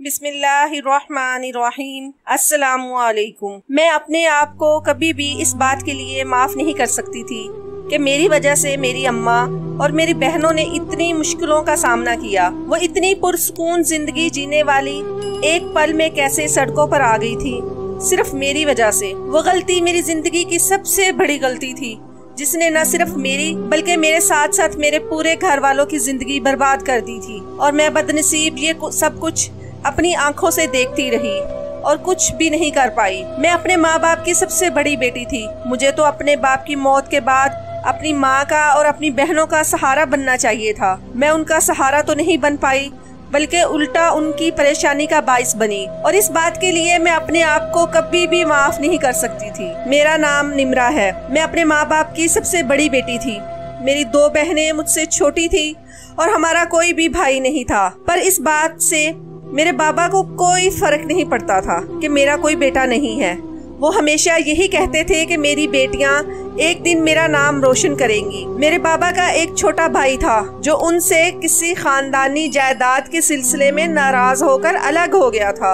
बिस्मिल्लाहिर्रहमानिर्रहीम। अस्सलामुअलैकुम। मैं अपने आप को कभी भी इस बात के लिए माफ़ नहीं कर सकती थी कि मेरी वजह से मेरी अम्मा और मेरी बहनों ने इतनी मुश्किलों का सामना किया। वो इतनी पुरसुकून जिंदगी जीने वाली एक पल में कैसे सड़कों पर आ गई थी, सिर्फ मेरी वजह से। वो गलती मेरी जिंदगी की सबसे बड़ी गलती थी, जिसने न सिर्फ मेरी बल्कि मेरे साथ साथ मेरे पूरे घर वालों की जिंदगी बर्बाद कर दी थी। और मैं बदनसीब ये सब कुछ अपनी आंखों से देखती रही और कुछ भी नहीं कर पाई। मैं अपने माँ बाप की सबसे बड़ी बेटी थी। मुझे तो अपने बाप की मौत के बाद अपनी माँ का और अपनी बहनों का सहारा बनना चाहिए था। मैं उनका सहारा तो नहीं बन पाई, बल्कि उल्टा उनकी परेशानी का बाइस बनी। और इस बात के लिए मैं अपने आप को कभी भी माफ नहीं कर सकती थी। मेरा नाम निम्रा है। मैं अपने माँ बाप की सबसे बड़ी बेटी थी। मेरी 2 बहनें मुझसे छोटी थी और हमारा कोई भी भाई नहीं था। पर इस बात से मेरे बाबा को कोई फर्क नहीं पड़ता था कि मेरा कोई बेटा नहीं है। वो हमेशा यही कहते थे कि मेरी बेटियां एक दिन मेरा नाम रोशन करेंगी। मेरे बाबा का एक छोटा भाई था जो उनसे किसी खानदानी जायदाद के सिलसिले में नाराज होकर अलग हो गया था,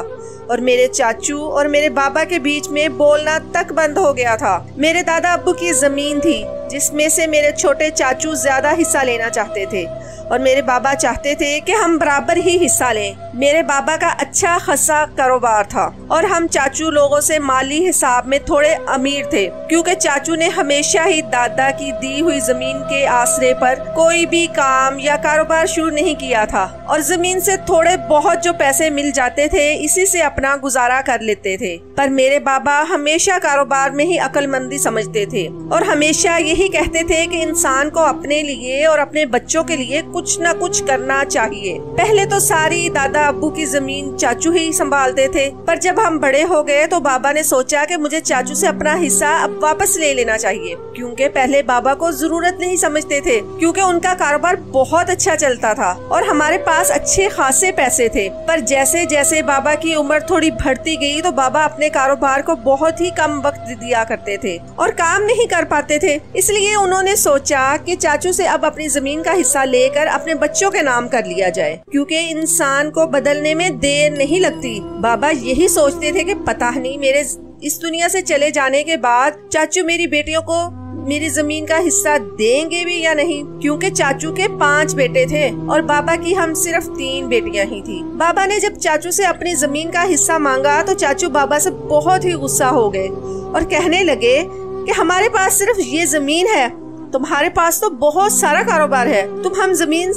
और मेरे चाचू और मेरे बाबा के बीच में बोलना तक बंद हो गया था। मेरे दादा अब्बू की जमीन थी जिसमें से मेरे छोटे चाचू ज्यादा हिस्सा लेना चाहते थे और मेरे बाबा चाहते थे कि हम बराबर ही हिस्सा लें। मेरे बाबा का अच्छा खासा कारोबार था और हम चाचू लोगों से माली हिसाब में थोड़े अमीर थे, क्योंकि चाचू ने हमेशा ही दादा की दी हुई जमीन के आसरे पर कोई भी काम या कारोबार शुरू नहीं किया था, और जमीन से थोड़े बहुत जो पैसे मिल जाते थे इसी से अपना गुजारा कर लेते थे। पर मेरे बाबा हमेशा कारोबार में ही अक्लमंदी समझते थे और हमेशा यही कहते थे कि इंसान को अपने लिए और अपने बच्चों के लिए कुछ न कुछ करना चाहिए। पहले तो सारी दादा अब्बू की जमीन चाचू ही संभालते थे, पर जब हम बड़े हो गए तो बाबा ने सोचा कि मुझे चाचू से अपना हिस्सा अब वापस ले लेना चाहिए, क्योंकि पहले बाबा को जरूरत नहीं समझते थे, क्योंकि उनका कारोबार बहुत अच्छा चलता था और हमारे पास अच्छे खासे पैसे थे। पर जैसे जैसे बाबा की उम्र थोड़ी बढ़ती गई तो बाबा अपने कारोबार को बहुत ही कम वक्त दिया करते थे और काम नहीं कर पाते थे। इसलिए उन्होंने सोचा कि चाचू से अब अपनी जमीन का हिस्सा लेकर अपने बच्चों के नाम कर लिया जाए, क्योंकि इंसान को बदलने में देर नहीं लगती। बाबा यही सोचते थे कि पता नहीं मेरे इस दुनिया से चले जाने के बाद चाचू मेरी बेटियों को मेरी जमीन का हिस्सा देंगे भी या नहीं, क्योंकि चाचू के 5 बेटे थे और बाबा की हम सिर्फ 3 बेटियां ही थी। बाबा ने जब चाचू से अपनी जमीन का हिस्सा मांगा तो चाचू बाबा से बहुत ही गुस्सा हो गए और कहने लगे कि हमारे पास सिर्फ ये जमीन है, तुम्हारे पास तो बहुत सारा कारोबार है, तुम हम जमीन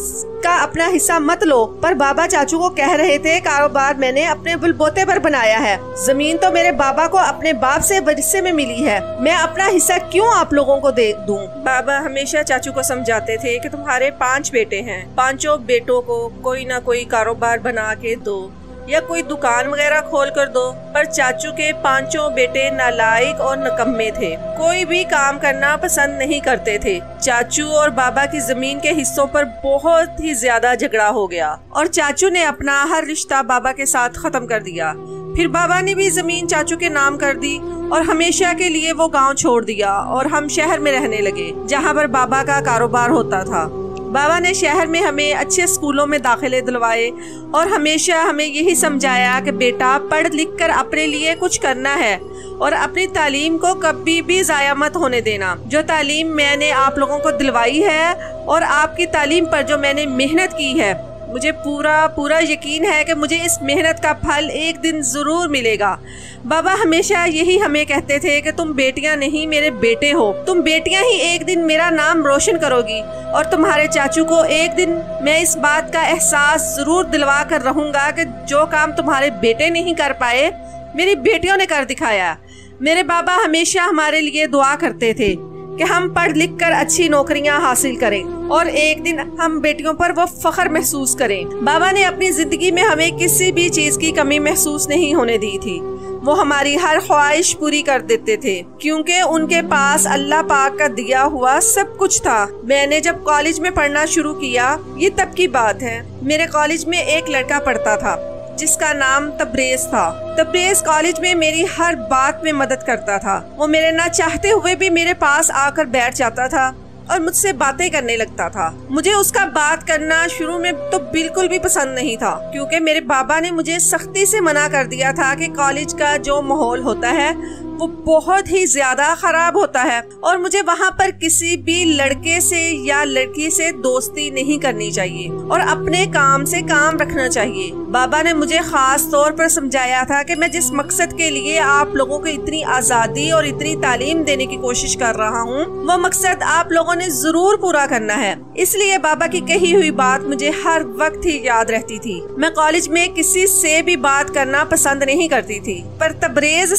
का अपना हिस्सा मत लो। पर बाबा चाचू को कह रहे थे कारोबार मैंने अपने बलबूते पर बनाया है, जमीन तो मेरे बाबा को अपने बाप से हिस्से में मिली है, मैं अपना हिस्सा क्यों आप लोगों को दे दूं। बाबा हमेशा चाचू को समझाते थे कि तुम्हारे 5 बेटे हैं, 5 बेटों को कोई ना कोई कारोबार बना के दो या कोई दुकान वगैरह खोल कर दो। पर चाचू के 5 बेटे नालायक और नकम्मे थे, कोई भी काम करना पसंद नहीं करते थे। चाचू और बाबा की जमीन के हिस्सों पर बहुत ही ज्यादा झगड़ा हो गया और चाचू ने अपना हर रिश्ता बाबा के साथ खत्म कर दिया। फिर बाबा ने भी जमीन चाचू के नाम कर दी और हमेशा के लिए वो गांव छोड़ दिया और हम शहर में रहने लगे जहां पर बाबा का कारोबार होता था। बाबा ने शहर में हमें अच्छे स्कूलों में दाखिले दिलवाए और हमेशा हमें यही समझाया कि बेटा पढ़ लिख कर अपने लिए कुछ करना है और अपनी तालीम को कभी भी जाया मत होने देना। जो तालीम मैंने आप लोगों को दिलवाई है और आपकी तालीम पर जो मैंने मेहनत की है, मुझे पूरा यकीन है कि मुझे इस मेहनत का फल एक दिन जरूर मिलेगा। बाबा हमेशा यही हमें कहते थे कि तुम बेटियां नहीं मेरे बेटे हो, तुम बेटियां ही एक दिन मेरा नाम रोशन करोगी और तुम्हारे चाचू को एक दिन मैं इस बात का एहसास जरूर दिलवा कर रहूंगा कि जो काम तुम्हारे बेटे नहीं कर पाए मेरी बेटियों ने कर दिखाया। मेरे बाबा हमेशा हमारे लिए दुआ करते थे कि हम पढ़ लिख कर अच्छी नौकरियां हासिल करें और एक दिन हम बेटियों पर वो फख्र महसूस करें। बाबा ने अपनी जिंदगी में हमें किसी भी चीज की कमी महसूस नहीं होने दी थी। वो हमारी हर ख्वाहिश पूरी कर देते थे, क्योंकि उनके पास अल्लाह पाक का दिया हुआ सब कुछ था। मैंने जब कॉलेज में पढ़ना शुरू किया, ये तब की बात है, मेरे कॉलेज में एक लड़का पढ़ता था जिसका नाम तब्रेज था। तब्रेज कॉलेज में मेरी हर बात में मदद करता था। वो मेरे ना चाहते हुए भी मेरे पास आकर बैठ जाता था और मुझसे बातें करने लगता था। मुझे उसका बात करना शुरू में तो बिल्कुल भी पसंद नहीं था, क्योंकि मेरे बाबा ने मुझे सख्ती से मना कर दिया था कि कॉलेज का जो माहौल होता है वो बहुत ही ज्यादा खराब होता है और मुझे वहाँ पर किसी भी लड़के से या लड़की से दोस्ती नहीं करनी चाहिए और अपने काम से काम रखना चाहिए। बाबा ने मुझे खास तौर पर समझाया था कि मैं जिस मकसद के लिए आप लोगों को इतनी आजादी और इतनी तालीम देने की कोशिश कर रहा हूँ, वो मकसद आप लोगों ने जरूर पूरा करना है। इसलिए बाबा की कही हुई बात मुझे हर वक्त ही याद रहती थी। मैं कॉलेज में किसी से भी बात करना पसंद नहीं करती थी, पर तबरेज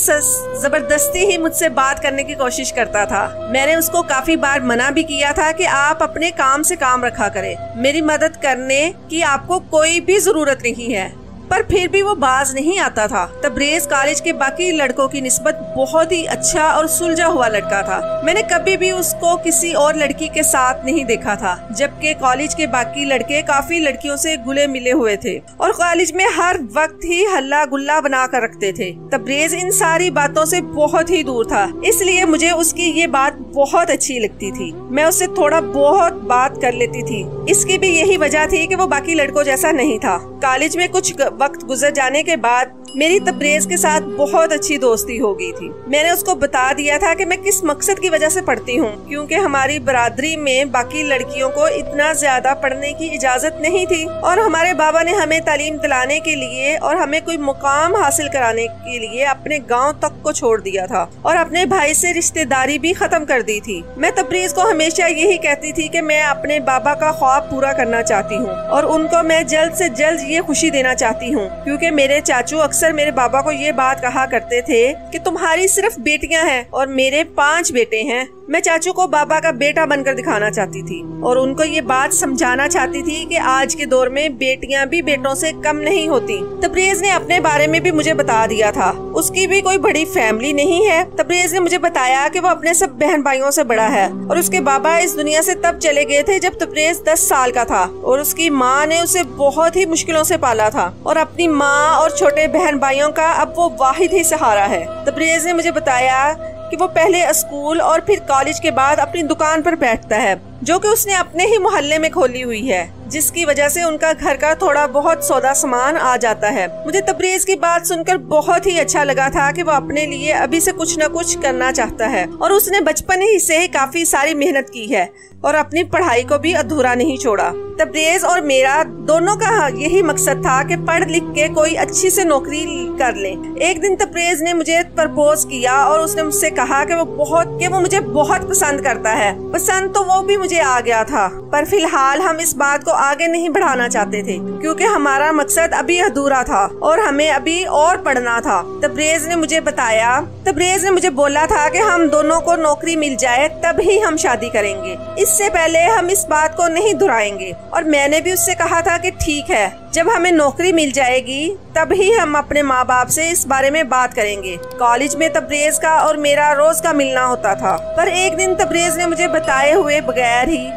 जबरदस्ती ही मुझसे बात करने की कोशिश करता था। मैंने उसको काफी बार मना भी किया था कि आप अपने काम से काम रखा करें, मेरी मदद करने की आपको कोई भी जरूरत नहीं है, पर फिर भी वो बाज नहीं आता था। तबरेज कॉलेज के बाकी लड़कों की निस्बत बहुत ही अच्छा और सुलझा हुआ लड़का था। मैंने कभी भी उसको किसी और लड़की के साथ नहीं देखा था, जबकि कॉलेज के बाकी लड़के काफी लड़कियों से घुले मिले हुए थे और कॉलेज में हर वक्त ही हल्ला गुल्ला बना कर रखते थे। तबरेज इन सारी बातों से बहुत ही दूर था, इसलिए मुझे उसकी ये बात बहुत अच्छी लगती थी। मैं उससे थोड़ा बहुत बात कर लेती थी। इसकी भी यही वजह थी कि वो बाकी लड़कों जैसा नहीं था। कॉलेज में कुछ वक्त गुजर जाने के बाद मेरी तबरेज के साथ बहुत अच्छी दोस्ती हो गई थी। मैंने उसको बता दिया था कि मैं किस मकसद की वजह से पढ़ती हूँ, क्योंकि हमारी बरादरी में बाकी लड़कियों को इतना ज्यादा पढ़ने की इजाजत नहीं थी और हमारे बाबा ने हमें तालीम दिलाने के लिए और हमें कोई मुकाम हासिल कराने के लिए अपने गाँव तक को छोड़ दिया था और अपने भाई से रिश्तेदारी भी खत्म कर दी थी। मैं तबरेज को हमेशा यही कहती थी कि मैं अपने बाबा का ख्वाब पूरा करना चाहती हूँ और उनको मैं जल्द से जल्द ये खुशी देना चाहती हूँ, क्योंकि मेरे चाचू अक्सर मेरे बाबा को ये बात कहा करते थे कि तुम्हारी सिर्फ बेटियां हैं और मेरे 5 बेटे हैं। मैं चाचू को बाबा का बेटा बनकर दिखाना चाहती थी और उनको ये बात समझाना चाहती थी कि आज के दौर में बेटियां भी बेटों से कम नहीं होती। तबरेज ने अपने बारे में भी मुझे बता दिया था। उसकी भी कोई बड़ी फैमिली नहीं है। तबरेज ने मुझे बताया कि वो अपने सब बहन भाइयों से बड़ा है और उसके बाबा इस दुनिया से तब चले गए थे जब तबरेज 10 साल का था और उसकी माँ ने उसे बहुत ही मुश्किलों से पाला था और अपनी माँ और छोटे बहन भाइयों का अब वो वाहिद ही सहारा है। तबरेज ने मुझे बताया कि वो पहले स्कूल और फिर कॉलेज के बाद अपनी दुकान पर बैठता है, जो कि उसने अपने ही मोहल्ले में खोली हुई है, जिसकी वजह से उनका घर का थोड़ा बहुत सौदा सामान आ जाता है। मुझे तबरेज की बात सुनकर बहुत ही अच्छा लगा था कि वो अपने लिए अभी से कुछ न कुछ करना चाहता है और उसने बचपन ही से काफी सारी मेहनत की है और अपनी पढ़ाई को भी अधूरा नहीं छोड़ा। तबरेज और मेरा दोनों का यही मकसद था कि पढ़ लिख के कोई अच्छी से नौकरी कर ले। एक दिन तबरेज ने मुझे प्रपोज किया और उसने मुझसे कहा कि वो मुझे बहुत पसंद करता है। पसंद तो वो भी मुझे आ गया था, पर फिलहाल हम इस बात को आगे नहीं बढ़ाना चाहते थे क्योंकि हमारा मकसद अभी अधूरा था और हमें अभी और पढ़ना था। तबरेज ने मुझे बोला था कि हम दोनों को नौकरी मिल जाए तभी हम शादी करेंगे, इससे पहले हम इस बात को नहीं दोहराएंगे। और मैंने भी उससे कहा था कि ठीक है, जब हमें नौकरी मिल जाएगी तभी हम अपने माँ बाप से इस बारे में बात करेंगे। कॉलेज में तबरेज का और मेरा रोज का मिलना होता था, पर एक दिन तबरेज ने मुझे बताए हुए बगैर ही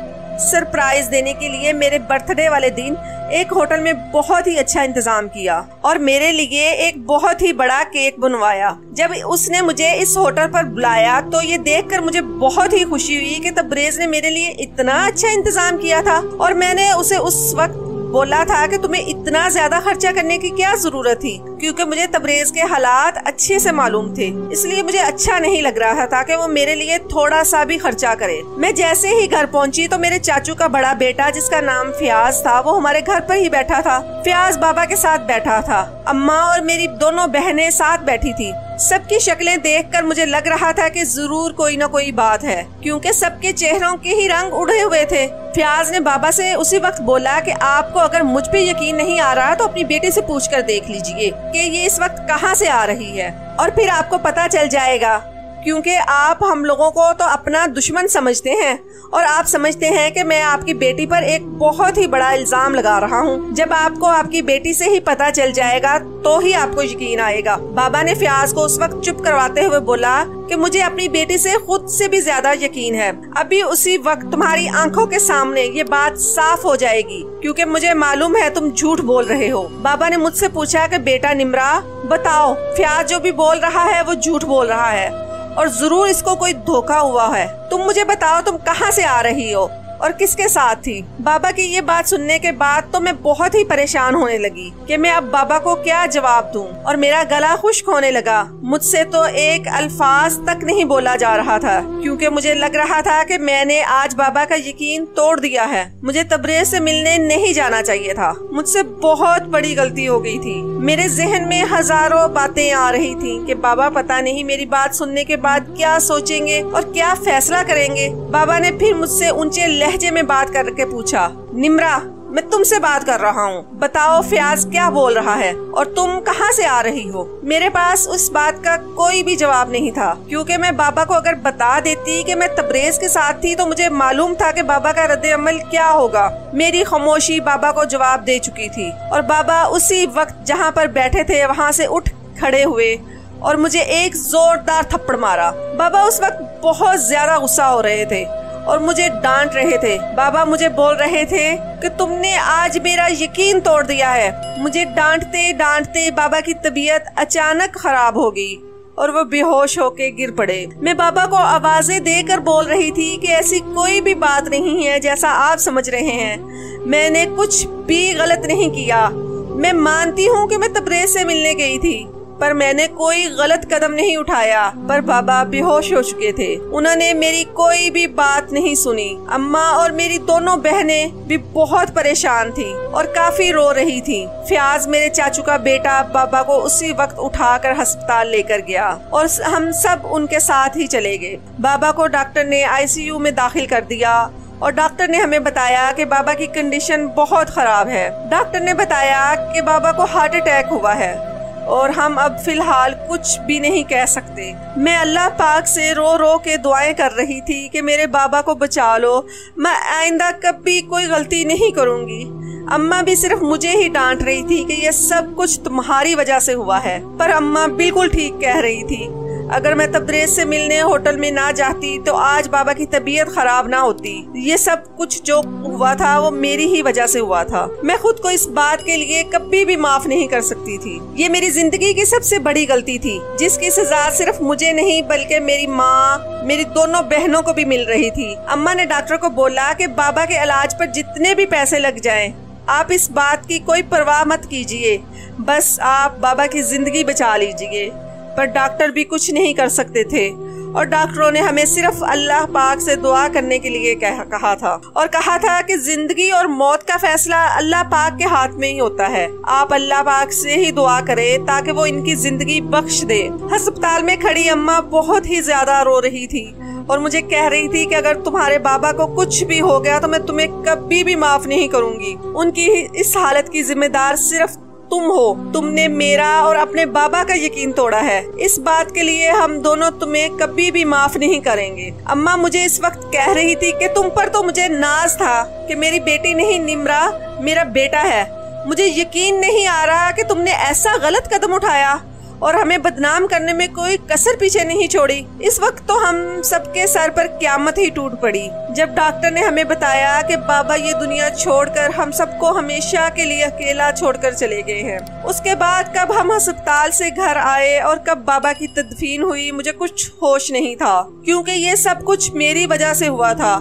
सरप्राइज देने के लिए मेरे बर्थडे वाले दिन एक होटल में बहुत ही अच्छा इंतजाम किया और मेरे लिए एक बहुत ही बड़ा केक बनवाया। जब उसने मुझे इस होटल पर बुलाया तो ये देखकर मुझे बहुत ही खुशी हुई कि तबरेज ने मेरे लिए इतना अच्छा इंतजाम किया था और मैंने उसे उस वक्त बोला था कि तुम्हें इतना ज्यादा खर्चा करने की क्या जरूरत थी, क्योंकि मुझे तबरेज के हालात अच्छे से मालूम थे। इसलिए मुझे अच्छा नहीं लग रहा था कि वो मेरे लिए थोड़ा सा भी खर्चा करे। मैं जैसे ही घर पहुंची तो मेरे चाचू का बड़ा बेटा, जिसका नाम फयाज था, वो हमारे घर पर ही बैठा था। फयाज बाबा के साथ बैठा था। अम्मा और मेरी दोनों बहनें साथ बैठी थी। सबकी शक्लें देखकर मुझे लग रहा था कि जरूर कोई न कोई बात है, क्योंकि सबके चेहरों के ही रंग उड़े हुए थे। फयाज ने बाबा से उसी वक्त बोला कि आपको अगर मुझ पे यकीन नहीं आ रहा तो अपनी बेटी से पूछकर देख लीजिए कि ये इस वक्त कहाँ से आ रही है, और फिर आपको पता चल जाएगा, क्योंकि आप हम लोगों को तो अपना दुश्मन समझते हैं और आप समझते हैं कि मैं आपकी बेटी पर एक बहुत ही बड़ा इल्जाम लगा रहा हूँ। जब आपको आपकी बेटी से ही पता चल जाएगा तो ही आपको यकीन आएगा। बाबा ने फयाज को उस वक्त चुप करवाते हुए बोला कि मुझे अपनी बेटी से खुद से भी ज्यादा यकीन है। अभी उसी वक्त तुम्हारी आंखों के सामने ये बात साफ हो जाएगी, क्योंकि मुझे मालूम है तुम झूठ बोल रहे हो। बाबा ने मुझसे पूछा कि बेटा निम्रा, बताओ फयाज जो भी बोल रहा है वो झूठ बोल रहा है और जरूर इसको कोई धोखा हुआ है। तुम मुझे बताओ तुम कहाँ से आ रही हो और किसके साथ थी। बाबा की ये बात सुनने के बाद तो मैं बहुत ही परेशान होने लगी कि मैं अब बाबा को क्या जवाब दूं और मेरा गला खुश्क होने लगा। मुझसे तो एक अल्फाज तक नहीं बोला जा रहा था क्योंकि मुझे लग रहा था कि मैंने आज बाबा का यकीन तोड़ दिया है। मुझे तबरेज से मिलने नहीं जाना चाहिए था। मुझसे बहुत बड़ी गलती हो गई थी। मेरे जहन में हजारों बातें आ रही थी कि बाबा पता नहीं मेरी बात सुनने के बाद क्या सोचेंगे और क्या फैसला करेंगे। बाबा ने फिर मुझसे ऊंचे लहजे में बात करके पूछा, निम्रा मैं तुमसे बात कर रहा हूँ, बताओ फयाज क्या बोल रहा है और तुम कहाँ से आ रही हो। मेरे पास उस बात का कोई भी जवाब नहीं था क्योंकि मैं बाबा को अगर बता देती कि मैं तबरेज के साथ थी तो मुझे मालूम था कि बाबा का रद्द अमल क्या होगा। मेरी खामोशी बाबा को जवाब दे चुकी थी और बाबा उसी वक्त जहाँ पर बैठे थे वहाँ से उठ खड़े हुए और मुझे एक जोरदार थप्पड़ मारा। बाबा उस वक्त बहुत ज्यादा गुस्सा हो रहे थे और मुझे डांट रहे थे। बाबा मुझे बोल रहे थे कि तुमने आज मेरा यकीन तोड़ दिया है। मुझे डांटते डांटते बाबा की तबीयत अचानक खराब हो गई और वो बेहोश होके गिर पड़े। मैं बाबा को आवाजें देकर बोल रही थी कि ऐसी कोई भी बात नहीं है जैसा आप समझ रहे हैं। मैंने कुछ भी गलत नहीं किया। मैं मानती हूँ कि मैं तबरेज से मिलने गई थी पर मैंने कोई गलत कदम नहीं उठाया। पर बाबा बेहोश हो चुके थे। उन्होंने मेरी कोई भी बात नहीं सुनी। अम्मा और मेरी दोनों बहनें भी बहुत परेशान थी और काफी रो रही थी। फयाज मेरे चाचू का बेटा बाबा को उसी वक्त उठाकर अस्पताल लेकर गया और हम सब उनके साथ ही चले गए। बाबा को डॉक्टर ने ICU में दाखिल कर दिया और डॉक्टर ने हमें बताया कि बाबा की कंडीशन बहुत खराब है। डॉक्टर ने बताया कि बाबा को हार्ट अटैक हुआ है और हम अब फिलहाल कुछ भी नहीं कह सकते। मैं अल्लाह पाक से रो रो के दुआएं कर रही थी कि मेरे बाबा को बचा लो, मैं आइंदा कभी कोई गलती नहीं करूंगी। अम्मा भी सिर्फ मुझे ही डांट रही थी कि ये सब कुछ तुम्हारी वजह से हुआ है। पर अम्मा बिल्कुल ठीक कह रही थी। अगर मैं तबरेज से मिलने होटल में ना जाती तो आज बाबा की तबीयत खराब ना होती। ये सब कुछ जो हुआ था वो मेरी ही वजह से हुआ था। मैं खुद को इस बात के लिए कभी भी माफ नहीं कर सकती थी। ये मेरी जिंदगी की सबसे बड़ी गलती थी जिसकी सजा सिर्फ मुझे नहीं बल्कि मेरी माँ, मेरी दोनों बहनों को भी मिल रही थी। अम्मा ने डॉक्टर को बोला कि बाबा के इलाज पर जितने भी पैसे लग जाएं, आप इस बात की कोई परवाह मत कीजिए, बस आप बाबा की जिंदगी बचा लीजिए। पर डॉक्टर भी कुछ नहीं कर सकते थे और डॉक्टरों ने हमें सिर्फ अल्लाह पाक से दुआ करने के लिए कहा था और कहा था कि जिंदगी और मौत का फैसला अल्लाह पाक के हाथ में ही होता है। आप अल्लाह पाक से ही दुआ करें ताकि वो इनकी जिंदगी बख्श दे। अस्पताल में खड़ी अम्मा बहुत ही ज्यादा रो रही थी और मुझे कह रही थी कि अगर तुम्हारे बाबा को कुछ भी हो गया तो मैं तुम्हें कभी भी माफ नहीं करूंगी। उनकी इस हालत की जिम्मेदार सिर्फ तुम हो। तुमने मेरा और अपने बाबा का यकीन तोड़ा है। इस बात के लिए हम दोनों तुम्हें कभी भी माफ नहीं करेंगे। अम्मा मुझे इस वक्त कह रही थी कि तुम पर तो मुझे नाज था कि मेरी बेटी नहीं निम्रा मेरा बेटा है। मुझे यकीन नहीं आ रहा कि तुमने ऐसा गलत कदम उठाया और हमें बदनाम करने में कोई कसर पीछे नहीं छोड़ी। इस वक्त तो हम सबके सर पर क़यामत ही टूट पड़ी जब डॉक्टर ने हमें बताया कि बाबा ये दुनिया छोड़कर हम सबको हमेशा के लिए अकेला छोड़कर चले गए हैं। उसके बाद कब हम अस्पताल से घर आए और कब बाबा की तदफीन हुई मुझे कुछ होश नहीं था क्योंकि ये सब कुछ मेरी वजह से हुआ था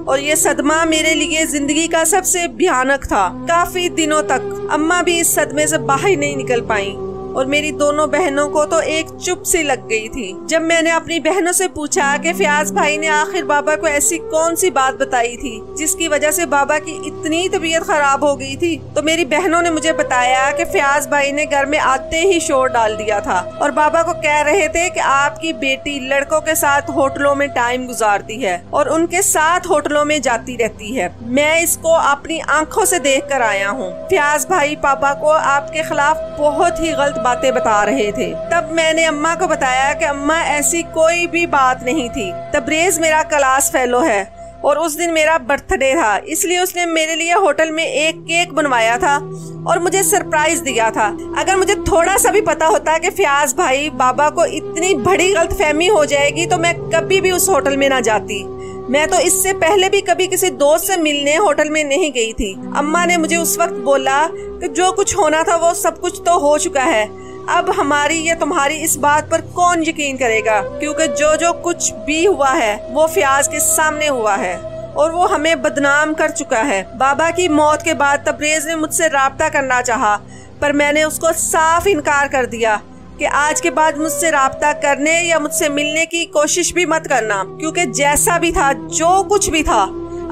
और ये सदमा मेरे लिए जिंदगी का सबसे भयानक था। काफी दिनों तक अम्मा भी इस सदमे से बाहर नहीं निकल पाई और मेरी दोनों बहनों को तो एक चुप सी लग गई थी। जब मैंने अपनी बहनों से पूछा कि फयाज भाई ने आखिर बाबा को ऐसी कौन सी बात बताई थी जिसकी वजह से बाबा की इतनी तबीयत खराब हो गई थी, तो मेरी बहनों ने मुझे बताया कि फयाज भाई ने घर में आते ही शोर डाल दिया था और बाबा को कह रहे थे कि आपकी बेटी लड़कों के साथ होटलों में टाइम गुजारती है और उनके साथ होटलों में जाती रहती है। मैं इसको अपनी आंखों से देख कर आया हूँ। फयाज भाई पापा को आपके खिलाफ बहुत ही गलत बातें बता रहे थे। तब मैंने अम्मा को बताया कि अम्मा ऐसी कोई भी बात नहीं थी। तबरेज मेरा क्लास फेलो है और उस दिन मेरा बर्थडे था, इसलिए उसने मेरे लिए होटल में एक केक बनवाया था और मुझे सरप्राइज दिया था। अगर मुझे थोड़ा सा भी पता होता कि फयाज भाई बाबा को इतनी बड़ी गलतफहमी हो जाएगी तो मैं कभी भी उस होटल में ना जाती। मैं तो इससे पहले भी कभी किसी दोस्त से मिलने होटल में नहीं गई थी। अम्मा ने मुझे उस वक्त बोला कि जो कुछ होना था वो सब कुछ तो हो चुका है, अब हमारी या तुम्हारी इस बात पर कौन यकीन करेगा, क्योंकि जो जो कुछ भी हुआ है वो फयाज के सामने हुआ है और वो हमें बदनाम कर चुका है। बाबा की मौत के बाद तबरेज ने मुझसे राब्ता करना चाहा, पर मैंने उसको साफ इनकार कर दिया कि आज के बाद मुझसे राब्ता करने या मुझसे मिलने की कोशिश भी मत करना, क्योंकि जैसा भी था, जो कुछ भी था,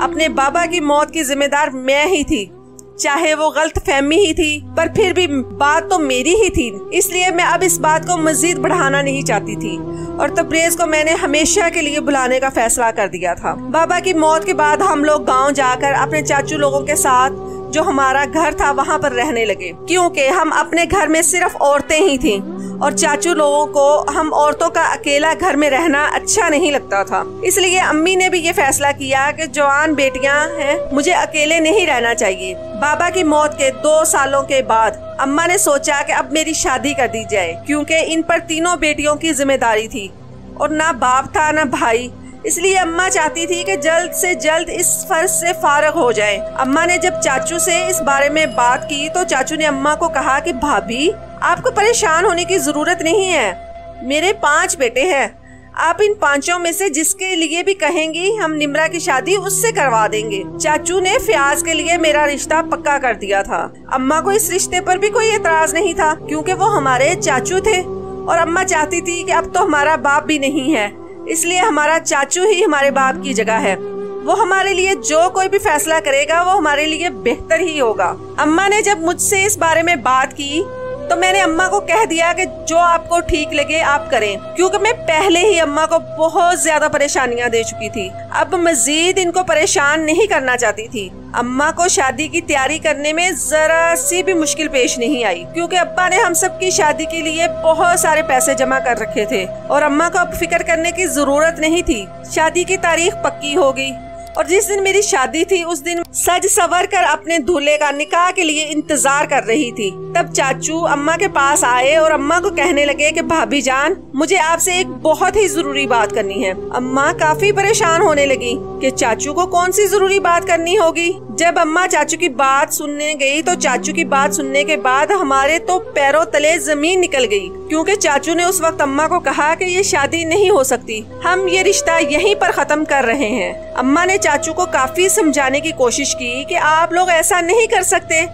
अपने बाबा की मौत की जिम्मेदार मैं ही थी। चाहे वो गलत फहमी ही थी, पर फिर भी बात तो मेरी ही थी, इसलिए मैं अब इस बात को मजीद बढ़ाना नहीं चाहती थी और तबरेज को मैंने हमेशा के लिए बुलाने का फैसला कर दिया था। बाबा की मौत के बाद हम लोग गांव जाकर अपने चाचू लोगों के साथ जो हमारा घर था वहाँ पर रहने लगे, क्योंकि हम अपने घर में सिर्फ औरतें ही थीं और चाचू लोगों को हम औरतों का अकेला घर में रहना अच्छा नहीं लगता था। इसलिए अम्मी ने भी ये फैसला किया कि जवान बेटियां हैं, मुझे अकेले नहीं रहना चाहिए। बाबा की मौत के 2 सालों के बाद अम्मा ने सोचा कि अब मेरी शादी कर दी जाए, क्योंकि इन पर तीनों बेटियों की जिम्मेदारी थी और ना बाप था ना भाई। इसलिए अम्मा चाहती थी कि जल्द से जल्द इस फर्ज से फारग हो जाए। अम्मा ने जब चाचू से इस बारे में बात की तो चाचू ने अम्मा को कहा कि भाभी, आपको परेशान होने की जरूरत नहीं है, मेरे 5 बेटे हैं, आप इन 5 में से जिसके लिए भी कहेंगी हम निम्रा की शादी उससे करवा देंगे। चाचू ने फयाज के लिए मेरा रिश्ता पक्का कर दिया था। अम्मा को इस रिश्ते पर भी कोई एतराज नहीं था, क्योंकि वो हमारे चाचू थे और अम्मा चाहती थी कि अब तो हमारा बाप भी नहीं है, इसलिए हमारा चाचू ही हमारे बाप की जगह है। वो हमारे लिए जो कोई भी फैसला करेगा वो हमारे लिए बेहतर ही होगा। अम्मा ने जब मुझसे इस बारे में बात की तो मैंने अम्मा को कह दिया कि जो आपको ठीक लगे आप करें, क्योंकि मैं पहले ही अम्मा को बहुत ज्यादा परेशानियां दे चुकी थी। अब मजीद इनको परेशान नहीं करना चाहती थी। अम्मा को शादी की तैयारी करने में जरा सी भी मुश्किल पेश नहीं आई, क्योंकि अब्बा ने हम सब की शादी के लिए बहुत सारे पैसे जमा कर रखे थे और अम्मा को अब फिक्र करने की जरूरत नहीं थी। शादी की तारीख पक्की हो गई और जिस दिन मेरी शादी थी उस दिन सज सवर कर अपने दूल्हे का निकाह के लिए इंतजार कर रही थी। तब चाचू अम्मा के पास आए और अम्मा को कहने लगे कि भाभी जान, मुझे आपसे एक बहुत ही जरूरी बात करनी है। अम्मा काफी परेशान होने लगी कि चाचू को कौन सी जरूरी बात करनी होगी। जब अम्मा चाचू की बात सुनने गई तो चाचू की बात सुनने के बाद हमारे तो पैरों तले जमीन निकल गई, क्योंकि चाचू ने उस वक्त अम्मा को कहा कि ये शादी नहीं हो सकती, हम ये रिश्ता यहीं पर खत्म कर रहे हैं। अम्मा ने चाचू को काफी समझाने की कोशिश की कि आप लोग ऐसा नहीं कर सकते,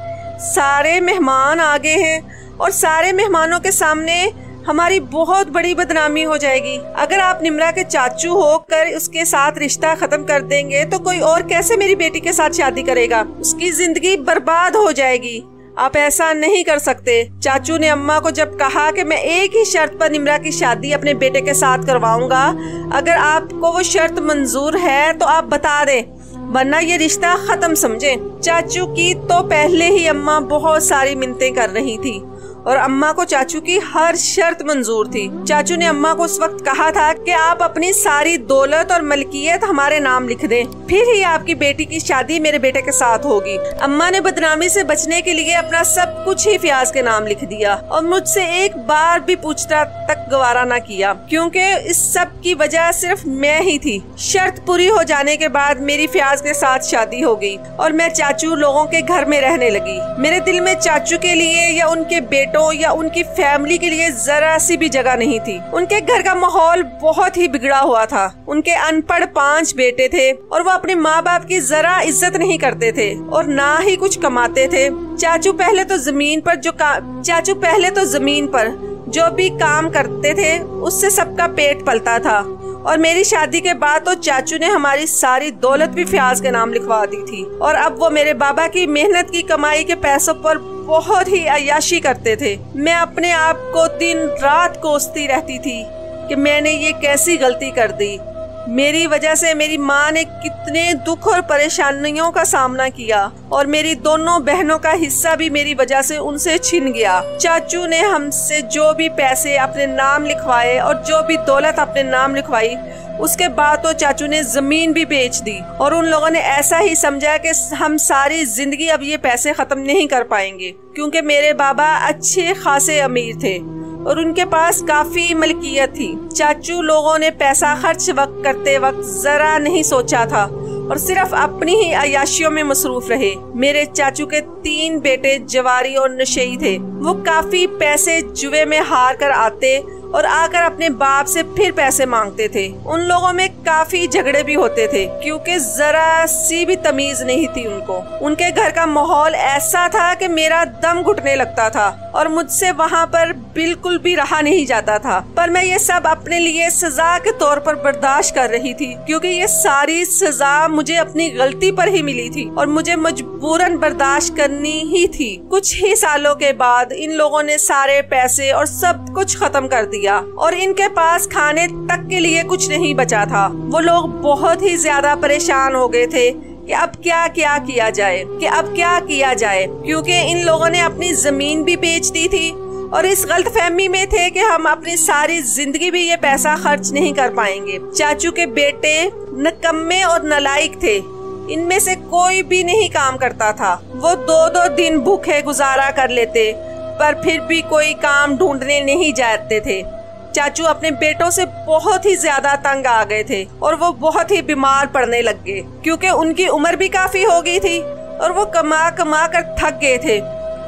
सारे मेहमान आ गए हैं और सारे मेहमानों के सामने हमारी बहुत बड़ी बदनामी हो जाएगी। अगर आप निम्रा के चाचू होकर उसके साथ रिश्ता खत्म कर देंगे तो कोई और कैसे मेरी बेटी के साथ शादी करेगा, उसकी जिंदगी बर्बाद हो जाएगी, आप ऐसा नहीं कर सकते। चाचू ने अम्मा को जब कहा कि मैं एक ही शर्त पर निम्रा की शादी अपने बेटे के साथ करवाऊंगा, अगर आपको वो शर्त मंजूर है तो आप बता दें, वरना ये रिश्ता खत्म समझें। चाचू की तो पहले ही अम्मा बहुत सारी मिन्नतें कर रही थी और अम्मा को चाचू की हर शर्त मंजूर थी। चाचू ने अम्मा को उस वक्त कहा था कि आप अपनी सारी दौलत और मलकियत हमारे नाम लिख दें, फिर ही आपकी बेटी की शादी मेरे बेटे के साथ होगी। अम्मा ने बदनामी से बचने के लिए अपना सब कुछ ही फयाज के नाम लिख दिया और मुझसे एक बार भी पूछना तक गवारा न किया, क्योंकि इस सब की वजह सिर्फ मैं ही थी। शर्त पूरी हो जाने के बाद मेरी फयाज के साथ शादी हो गई और मैं चाचू लोगों के घर में रहने लगी। मेरे दिल में चाचू के लिए या उनके बेटों या उनकी फैमिली के लिए जरा सी भी जगह नहीं थी। उनके घर का माहौल बहुत ही बिगड़ा हुआ था। उनके अनपढ़ 5 बेटे थे और वो अपने माँ बाप की जरा इज्जत नहीं करते थे और ना ही कुछ कमाते थे। चाचू पहले तो जमीन पर जो भी काम करते थे उससे सबका पेट पलता था और मेरी शादी के बाद तो चाचू ने हमारी सारी दौलत भी फयाज के नाम लिखवा दी थी और अब वो मेरे बाबा की मेहनत की कमाई के पैसों पर बहुत ही अय्याशी करते थे। मैं अपने आप को दिन रात कोसती रहती थी कि मैंने ये कैसी गलती कर दी। मेरी वजह से मेरी माँ ने कितने दुख और परेशानियों का सामना किया और मेरी दोनों बहनों का हिस्सा भी मेरी वजह से उनसे छिन गया। चाचू ने हमसे जो भी पैसे अपने नाम लिखवाए और जो भी दौलत अपने नाम लिखवाई, उसके बाद तो चाचू ने जमीन भी बेच दी और उन लोगों ने ऐसा ही समझा कि हम सारी जिंदगी अब ये पैसे खत्म नहीं कर पाएंगे, क्योंकि मेरे बाबा अच्छे खासे अमीर थे और उनके पास काफी मलकियत थी। चाचू लोगों ने पैसा खर्च करते वक्त जरा नहीं सोचा था और सिर्फ अपनी ही अय्याशियों में मसरूफ रहे। मेरे चाचू के 3 बेटे जवारी और नशेई थे। वो काफी पैसे जुए में हार कर आते और आकर अपने बाप से फिर पैसे मांगते थे। उन लोगों में काफी झगड़े भी होते थे क्योंकि जरा सी भी तमीज नहीं थी उनको। उनके घर का माहौल ऐसा था कि मेरा दम घुटने लगता था और मुझसे वहाँ पर बिल्कुल भी रहा नहीं जाता था। पर मैं ये सब अपने लिए सजा के तौर पर बर्दाश्त कर रही थी क्योंकि ये सारी सजा मुझे अपनी गलती पर ही मिली थी और मुझे मजबूरन बर्दाश्त करनी ही थी। कुछ ही सालों के बाद इन लोगों ने सारे पैसे और सब कुछ खत्म कर दिया और इनके पास खाने तक के लिए कुछ नहीं बचा था। वो लोग बहुत ही ज्यादा परेशान हो गए थे कि अब क्या किया जाए क्योंकि इन लोगों ने अपनी जमीन भी बेच दी थी और इस गलतफहमी में थे कि हम अपनी सारी जिंदगी भी ये पैसा खर्च नहीं कर पाएंगे। चाचू के बेटे निकम्मे और नालायक थे। इनमें से कोई भी नहीं काम करता था। वो 2-2 दिन भूखे गुजारा कर लेते पर फिर भी कोई काम ढूंढने नहीं जाते थे। चाचू अपने बेटों से बहुत ही ज्यादा तंग आ गए थे और वो बहुत ही बीमार पड़ने लग गए क्योंकि उनकी उम्र भी काफी हो गई थी और वो कमा कर थक गए थे।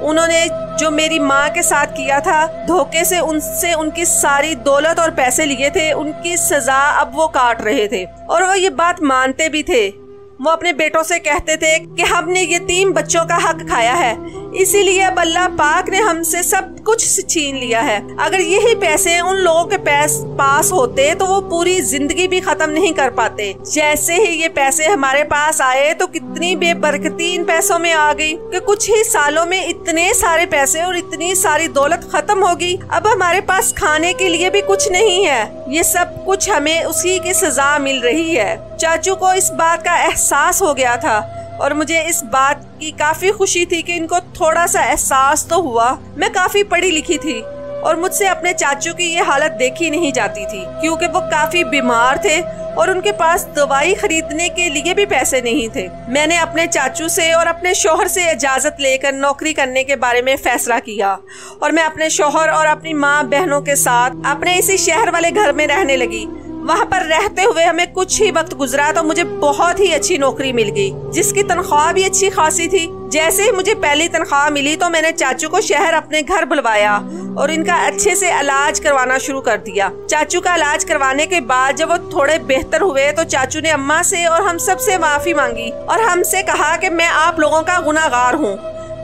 उन्होंने जो मेरी माँ के साथ किया था, धोखे से उनसे उनकी सारी दौलत और पैसे लिए थे, उनकी सजा अब वो काट रहे थे और वो ये बात मानते भी थे। वो अपने बेटों से कहते थे कि हमने यतीम बच्चों का हक खाया है, इसीलिए अब अल्लाह पाक ने हमसे सब कुछ छीन लिया है। अगर यही पैसे उन लोगों के पास होते तो वो पूरी जिंदगी भी खत्म नहीं कर पाते। जैसे ही ये पैसे हमारे पास आए तो कितनी बेबरकती इन पैसों में आ गई कि कुछ ही सालों में इतने सारे पैसे और इतनी सारी दौलत खत्म हो गई। अब हमारे पास खाने के लिए भी कुछ नहीं है। ये सब कुछ हमें उसी की सजा मिल रही है। चाचू को इस बात का एहसास हो गया था और मुझे इस बात की काफी खुशी थी कि इनको थोड़ा सा एहसास तो हुआ। मैं काफी पढ़ी लिखी थी और मुझसे अपने चाचू की ये हालत देखी नहीं जाती थी क्योंकि वो काफी बीमार थे और उनके पास दवाई खरीदने के लिए भी पैसे नहीं थे। मैंने अपने चाचू से और अपने शोहर से इजाजत लेकर नौकरी करने के बारे में फैसला किया और मैं अपने शोहर और अपनी माँ बहनों के साथ अपने इसी शहर वाले घर में रहने लगी। वहाँ पर रहते हुए हमें कुछ ही वक्त गुजरा तो मुझे बहुत ही अच्छी नौकरी मिल गई जिसकी तनख्वाह भी अच्छी खासी थी। जैसे ही मुझे पहली तनख्वाह मिली तो मैंने चाचू को शहर अपने घर बुलवाया और इनका अच्छे से इलाज करवाना शुरू कर दिया। चाचू का इलाज करवाने के बाद जब वो थोड़े बेहतर हुए तो चाचू ने अम्मा से और हम सब से माफी मांगी और हमसे कहा कि मैं आप लोगों का गुनाहगार हूँ,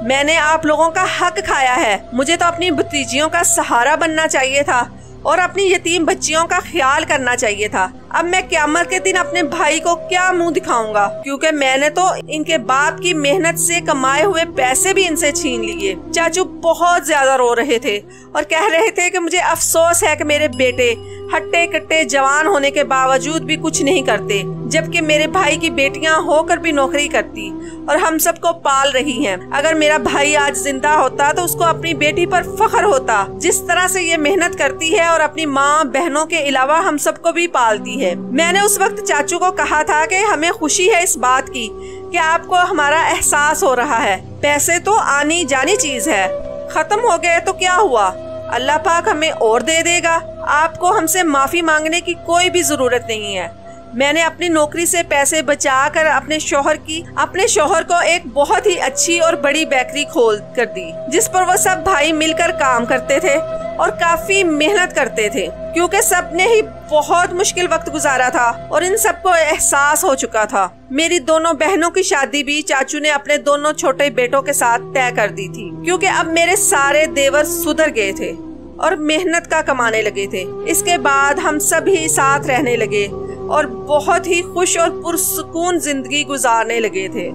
मैंने आप लोगों का हक खाया है। मुझे तो अपनी भतीजियों का सहारा बनना चाहिए था और अपनी यतीम बच्चियों का ख्याल करना चाहिए था। अब मैं क़यामत के दिन अपने भाई को क्या मुंह दिखाऊंगा क्योंकि मैंने तो इनके बाप की मेहनत से कमाए हुए पैसे भी इनसे छीन लिए। चाचू बहुत ज्यादा रो रहे थे और कह रहे थे कि मुझे अफसोस है कि मेरे बेटे हट्टे कट्टे जवान होने के बावजूद भी कुछ नहीं करते, जबकि मेरे भाई की बेटियां होकर भी नौकरी करती और हम सबको पाल रही हैं। अगर मेरा भाई आज जिंदा होता तो उसको अपनी बेटी पर फख्र होता, जिस तरह से ये मेहनत करती है और अपनी माँ बहनों के अलावा हम सबको भी पालती है। मैंने उस वक्त चाचू को कहा था कि हमें खुशी है इस बात की कि आपको हमारा एहसास हो रहा है। पैसे तो आनी जानी चीज है, खत्म हो गए तो क्या हुआ, अल्लाह पाक हमें और दे देगा। आपको हमसे माफी मांगने की कोई भी जरूरत नहीं है। मैंने अपनी नौकरी से पैसे बचाकर अपने शोहर को एक बहुत ही अच्छी और बड़ी बेकरी खोल कर दी जिस पर वो सब भाई मिलकर काम करते थे और काफी मेहनत करते थे क्योंकि सबने ही बहुत मुश्किल वक्त गुजारा था और इन सबको एहसास हो चुका था। मेरी दोनों बहनों की शादी भी चाचू ने अपने दोनों छोटे बेटों के साथ तय कर दी थी क्योंकि अब मेरे सारे देवर सुधर गए थे और मेहनत का कमाने लगे थे। इसके बाद हम सभी साथ रहने लगे और बहुत ही खुश और पुरसुकून जिंदगी गुजारने लगे थे।